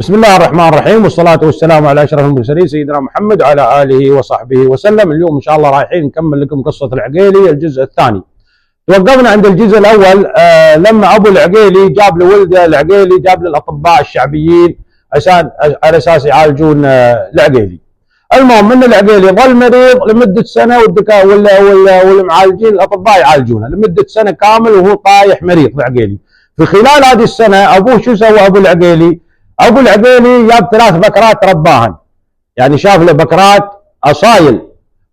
بسم الله الرحمن الرحيم، والصلاة والسلام على أشرف المرسلين سيدنا محمد وعلى آله وصحبه وسلم. اليوم إن شاء الله رايحين نكمل لكم قصة العقيلي الجزء الثاني. توقفنا عند الجزء الأول لما أبو العقيلي جاب لولده العقيلي، جاب للأطباء الشعبيين على أساس يعالجون العقيلي. المهم أن العقيلي ظل مريض لمدة سنة، والمعالجين الأطباء يعالجونه لمدة سنة كامل وهو طايح مريض العقيلي. في خلال هذه السنة أبوه شو سوى أبو العقيلي؟ أبو العقيلي جاب 3 بكرات رباهن، يعني شاف له بكرات أصايل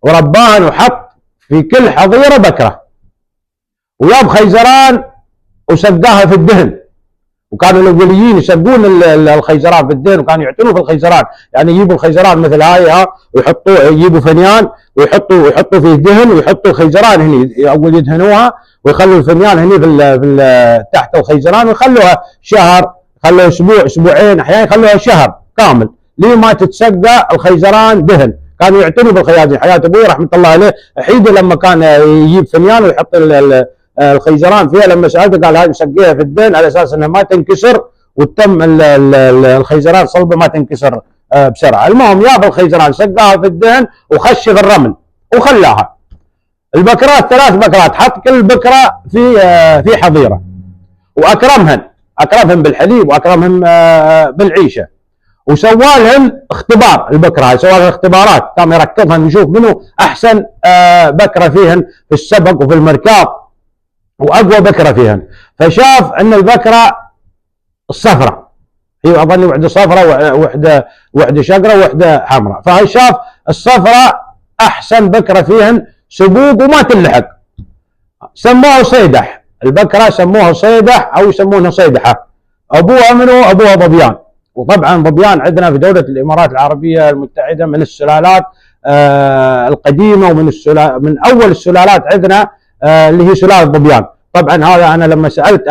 ورباهن وحط في كل حظيرة بكرة، وجاب خيزران وسقاها في الدهن. وكانوا الأوليين يسقون الخيزران في الدهن، وكانوا يعتنوا في الخيزران، يعني يجيبوا الخيزران مثل هاي ويحطوا، يجيبوا فنيان ويحطوا فيه دهن، ويحطوا الخيزران هني أول يدهنوها، ويخلوا الفنيان هني في تحت الخيزران، ويخلوها شهر، خلوها اسبوع اسبوعين، احيانا يخلوها شهر كامل ليه ما تتسقى الخيزران دهن. كانوا يعتنوا بالخيازين. حياه ابوي رحمه الله عليه حيده لما كان يجيب فنيان ويحط الخيزران فيها، لما سالته قال هذه مسقيها في الدهن على اساس انها ما تنكسر، وتم الخيزران صلبه ما تنكسر بسرعه. المهم جاب الخيزران سقاها في الدهن وخش في الرمل وخلاها. البكرات 3 بكرات، حط كل بكره في حظيره، واكرمهن بالحليب، واكرمهن بالعيشه، وسوى لهم اختبار. البكره سوى لهم اختبارات، قام يركضهن يشوف منو احسن بكره فيهن في السبق وفي المركاب، واقوى بكره فيهن. فشاف ان البكره الصفراء، هي اظني وحده صفراء وحده شقره وحده حمراء، فشاف الصفراء احسن بكره فيهن سبوق وما تلحق، سموه صيدح. البكره سموها صيدح او يسمونها صيدحه. ابوها منو؟ ابوها ظبيان. وطبعا ظبيان عندنا في دوله الامارات العربيه المتحده من السلالات القديمه، ومن من اول السلالات عندنا اللي هي سلاله ظبيان. طبعا هذا انا لما سالت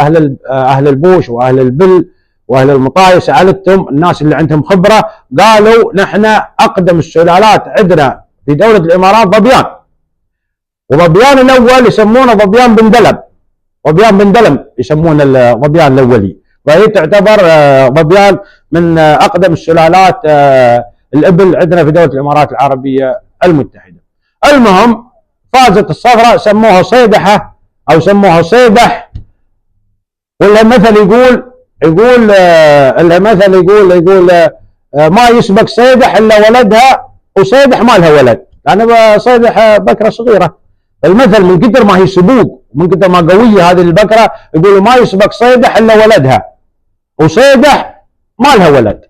اهل البوش واهل البل واهل المطاي، سالتهم الناس اللي عندهم خبره، قالوا نحن اقدم السلالات عندنا في دوله الامارات ظبيان. وظبيان الاول يسمونه ظبيان بن دلم، ظبيان بن دلم يسمون الظبيان الاولي، فهي تعتبر ظبيان من اقدم السلالات الابل عندنا في دوله الامارات العربيه المتحده. المهم فازت الصفراء، سموها صيدحه او سموها صيدح. ولا مثل يقول المثل يقول ما يسبق صيدح الا ولدها، وصيدح ما لها ولد، لان صيدح بكره صغيره. المثل من قدر ما هي سبوق ومن قدر ما قويه هذه البكره، يقولوا ما يسبق صيدح الا ولدها، وصيدح ما لها ولد.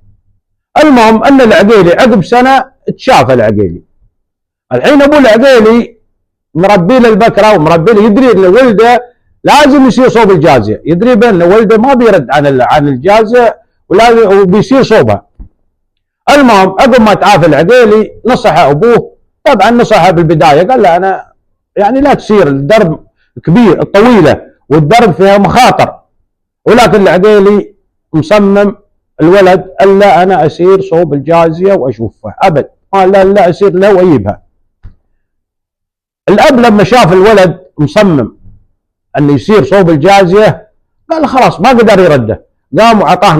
المهم ان العقيلي عقب سنه تشافى العقيلي. الحين ابو العقيلي مربي له البكره ومربي له، يدري ان ولده لازم يصير صوب الجازيه، يدري بان ولده ما بيرد عن الجازيه ولازم وبيصير صوبها. المهم عقب ما تعافى العقيلي نصح ابوه، طبعا نصحه بالبدايه، قال له انا يعني لا تسير الدرب كبير الطويله والدرب فيها مخاطر، ولكن العقيلي مصمم الولد الا انا اسير صوب الجازيه واشوفه ابد، قال لا اسير له واجيبها. الاب لما شاف الولد مصمم انه يسير صوب الجازيه قال خلاص ما قدر يرده، قام وعطاه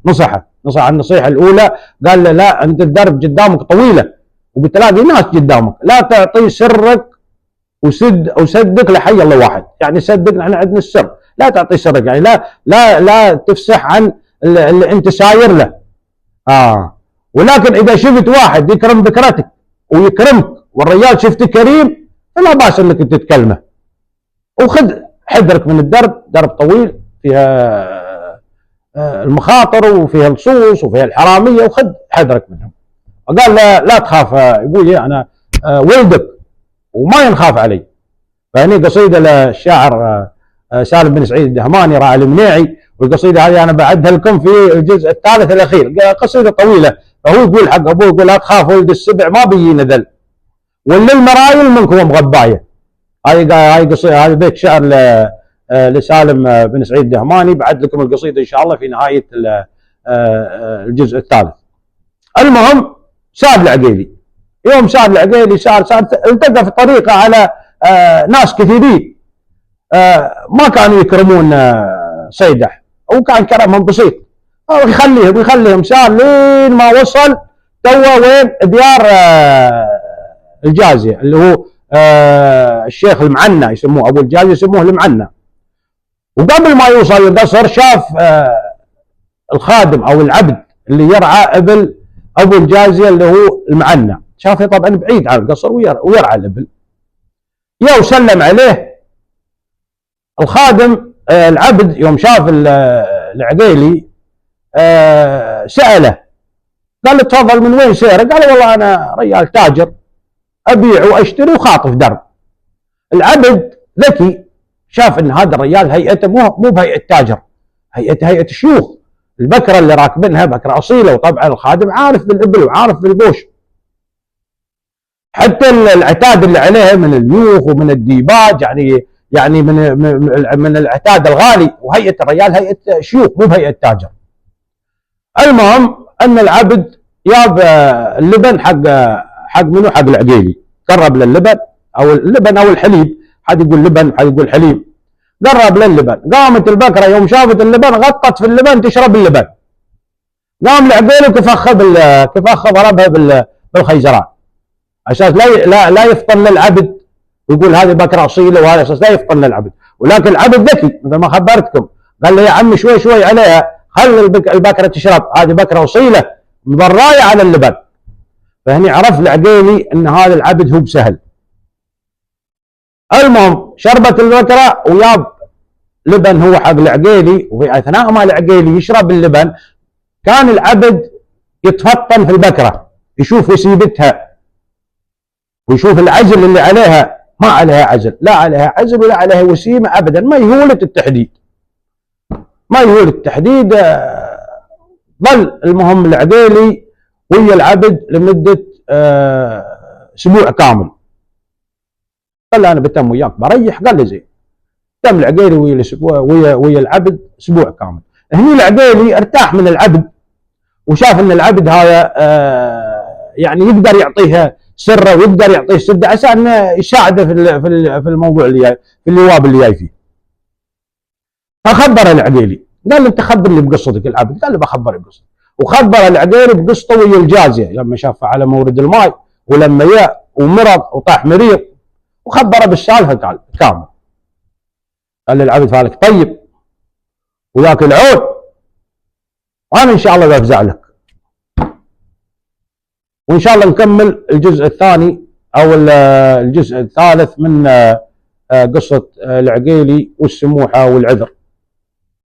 نصحه النصيحه الاولى، قال له لا انت الدرب قدامك طويله وبتلاقي ناس قدامك، لا تعطي سرك وصدق لحي الله واحد، يعني صدق نحن عندنا السر، لا تعطي سرك، يعني لا تفسح عن اللي انت ساير له. ولكن اذا شفت واحد يكرم بكرتك ويكرمك والرجال شفته كريم فلا باس انك تتكلمه، وخذ حذرك من الدرب، درب طويل فيها المخاطر وفيها اللصوص وفيها الحراميه، وخذ حذرك منهم. وقال لا تخاف، يقول لي انا ولدك وما ينخاف علي. فهني قصيده للشاعر سالم بن سعيد الدهماني راعي المنيعي، والقصيده هذه انا بعدها لكم في الجزء الثالث الاخير، قصيده طويله. فهو يقول حق ابوه، يقول لا تخاف ولد السبع ما بيجي نذل، وللمرايل منكم غبايه. هاي قصيده، هذا بيت شعر لسالم بن سعيد الدهماني، بعد لكم القصيده ان شاء الله في نهايه الجزء الثالث. المهم ساب العقيلي، يوم ساب العقيلي صار التقى في الطريقه على ناس كثيرين ما كانوا يكرمون صيدح، وكان كرمهم بسيط، يخليهم سار لين ما وصل توه وين ديار الجازيه اللي هو الشيخ المعنى، يسموه ابو الجازيه يسموه المعنى. وقبل ما يوصل القصر شاف الخادم او العبد اللي يرعى ابل ابو الجازيه اللي هو المعنى، شافه طبعا بعيد عن القصر ويرعى الابل. يا وسلم عليه الخادم العبد يوم شاف العقيلي سأله، قال له تفضل من وين سيرك؟ قال والله انا رجال تاجر ابيع واشتري وخاطف درب. العبد ذكي شاف ان هذا الرجال هيئته مو بهيئه تاجر، هيئه شيوخ، البكره اللي راكبينها بكره اصيله، وطبعا الخادم عارف بالابل وعارف بالبوش، حتى العتاد اللي عليها من اليوخ ومن الديباج، يعني من العتاد الغالي، وهيئه الرجال هيئه شيوخ مو بهيئه تاجر. المهم ان العبد جاب اللبن حق منو؟ حق العقيلي، قرب للبن او الحليب، حد يقول لبن حد يقول حليب، قرب للبن. قامت البكره يوم شافت اللبن غطت في اللبن تشرب اللبن، قام العقيلي كفخ ضربها بالخيزران اساس لا يفطن للعبد ويقول هذه بكره اصيله، وهذا اساس لا يفطن للعبد. ولكن العبد ذكي مثل ما خبرتكم، قال له يا عمي شوي عليها، خلي البكره تشرب، هذه بكره اصيله مضرايه على اللبن. فهني عرف العقيلي ان هذا العبد هو بسهل. المهم شربت البكره وياب لبن هو حق العقيلي، وفي اثناء ما العقيلي يشرب اللبن كان العبد يتفطن في البكره، يشوف وسيبتها ويشوف العزل اللي عليها، ما عليها عزل، لا عليها عزل ولا عليها وسيمه ابدا، ما يهولة التحديد. ظل المهم العقيلي ويا العبد لمده اسبوع كامل. قال له انا بتم وياك بريح، قال له زين. تم العقيلي ويا العبد اسبوع كامل. هني العقيلي ارتاح من العبد وشاف ان العبد هذا يعني يقدر يعطيها سره ويقدر يعطيه سده عشان يساعده في الموضوع اللي جاي، في الجواب اللي جاي فيه. فخبر العقيلي، قال له انت خبرني بقصتك. العبد قال له بخبرك بقصتك، وخبر العقيلي بقصته ويا الجازيه لما شافها على مورد الماء، ولما جاء ومرض وطاح مريض، وخبره بالسالفه كامل. قال للعبد فالك طيب وياك العود، وانا ان شاء الله بفزع لك، وان شاء الله نكمل الجزء الثاني او الجزء الثالث من قصه العقيلي والسموحه والعذر.